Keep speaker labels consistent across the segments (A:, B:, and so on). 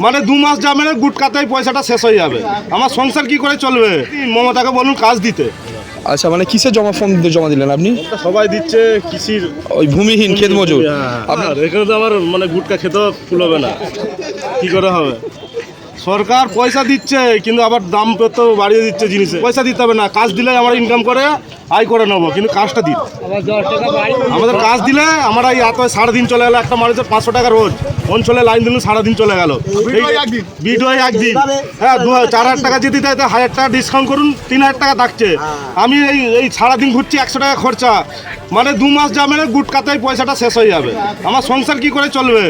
A: মানে 2 মাস যাবে গুটকাতেই পয়সাটা শেষ হয়ে যাবে। আমার সংসার কি করে চলবে? মমতাকে বলুন কাজ দিতে।
B: আচ্ছা, মানে কিসের ফর্ম জমা দিলেন আপনি?
A: সবাই দিচ্ছে কৃষির,
B: ওই ভূমিহীন ক্ষেত মজুর।
A: আপনার এখানে তো আমার মানে গুটকা খেতেও কুলোবে না, কি করে হবে? সরকার পয়সা দিচ্ছে কিন্তু আবার দাম তো বাড়িয়ে দিচ্ছে জিনিসে। পয়সা দিতে হবে না, কাজ দিলে আমরা ইনকাম করে আয় করে নেবো, কিন্তু কাজটা দিন। আমাদের কাজ দিলে আমরা এই এত সারাদিন চলে গেলো, একটা মানুষের 500 টাকা রোজ অঞ্চলে লাইন দিল, সারাদিন চলে গেল। বিট হয় একদিন, হ্যাঁ 4,000 টাকা যদি দেয় তো 1,000 টাকা ডিসকাউন্ট করুন, 3,000 টাকা থাকছে। আমি এই সারাদিন ঘুরছি, 100 টাকা খরচা, মানে 2 মাস যাবে গুটকাতেই পয়সাটা শেষ হয়ে যাবে। আমার সংসার কি করে চলবে?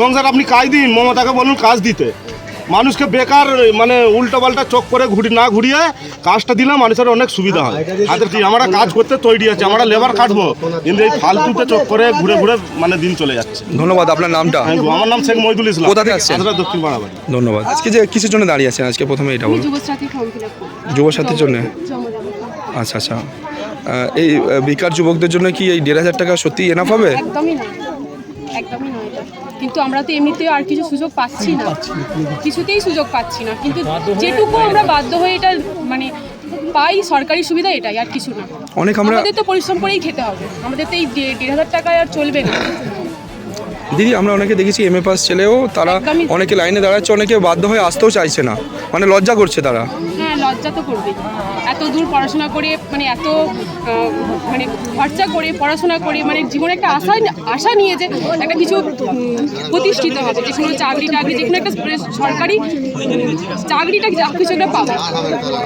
A: সংসার আপনি কাজ দিন, মমতাকে বলুন কাজ দিতে। মানুষকে বেকার মানে উল্টো পাল্টা চোখ করে না ঘুরিয়ে কাজটা দিলে মানুষের অনেক সুবিধা হয়। হাতের কি আমরা কাজ করতে তৈরি আছে, আমরা লেবার কাটবো, কিন্তু এই ফালতুতে চোখ করে ঘুরে ঘুরে মানে দিন চলে যাচ্ছে।
B: ধন্যবাদ। আপনার নামটা?
A: আমার নাম শেখ মহিদুল ইসলাম।
B: কোথা থেকে আসছেন?
A: দক্ষিণ পাড়াবাড়ি।
B: ধন্যবাদ। আজকে যে কিসের জন্য দাঁড়িয়ে আছেন আজকে, প্রথমে এটা বলুন।
C: যুবসাথী ফর্ম ফিল আপ করব।
B: যুবসাথীর জন্য? আচ্ছা আচ্ছা। এই বেকার যুবকদের জন্য কি এই 1,500 টাকা সত্যি এনাফ হবে?
C: একদমই নয়, একদমই নয় এটা। কিন্তু আমরা তো এমনিতে আর কিছু সুযোগ পাচ্ছি না, কিছুতেই সুযোগ পাচ্ছি না। কিন্তু যেটুকু আমরা বাধ্য হয়ে এটা মানে পাই সরকারি সুবিধা, এটাই আর কিছু না। আমাদের তো পরিশ্রম করেই খেতে হবে, আমাদের তো এই 1,500 টাকায় আর চলবে না।
B: দিদি, আমরা অনেকে দেখেছি এমএ পাস ছেলেও তারা অনেকে লাইনে দাঁড়াচ্ছে, অনেকে বাধ্য হয়ে আসতেও চাইছে না, মানে লজ্জা করছে তারা।
C: হ্যাঁ, লজ্জা তো করবেই। এত দূর পড়াশোনা করে মানে এত মানে খরচা করে পড়াশোনা করে মানে জীবনে একটা আশা নিয়ে যে একটা কিছু প্রতিষ্ঠিত হবে, যে কোনো চাকরি যে কোনো একটা সরকারি চাকরিটা যা কিছু একটা পাবো,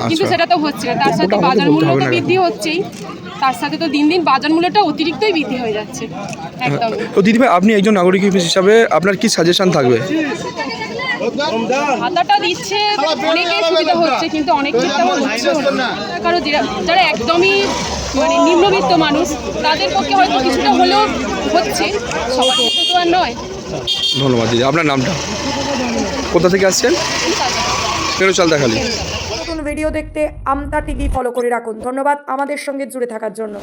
C: কিন্তু সেটা তো হচ্ছে না। তার সাথে বাজার মূল্য তো বৃদ্ধি হচ্ছেই, তার সাথে তো দিন দিন বাজার মূল্যটা অতিরিক্তই বৃদ্ধি হয়ে যাচ্ছে। একদম।
B: তো দিদিভাই, আপনি একজন নাগরিক হিসাবে আপনার কি সাজেশন থাকবে?
C: ভাতাটা দিচ্ছে, অনেকের সুবিধা হচ্ছে, কিন্তু অনেক ক্ষেত্রে হচ্ছে না। কারণ যারা একদমই মানে নিম্নবিত্ত মানুষ, তাদের পক্ষে হয়তো কিছুটা হলেও হচ্ছে, সবার ক্ষেত্রে তো আর নয়।
B: ধন্যবাদ দিদি। আপনার নামটা? কোথা থেকে আসছেন? চালদাখালি।
D: নতুন ভিডিও দেখতে আমতা টিভি ফলো করে রাখুন। ধন্যবাদ আমাদের সঙ্গে জুড়ে থাকার জন্য।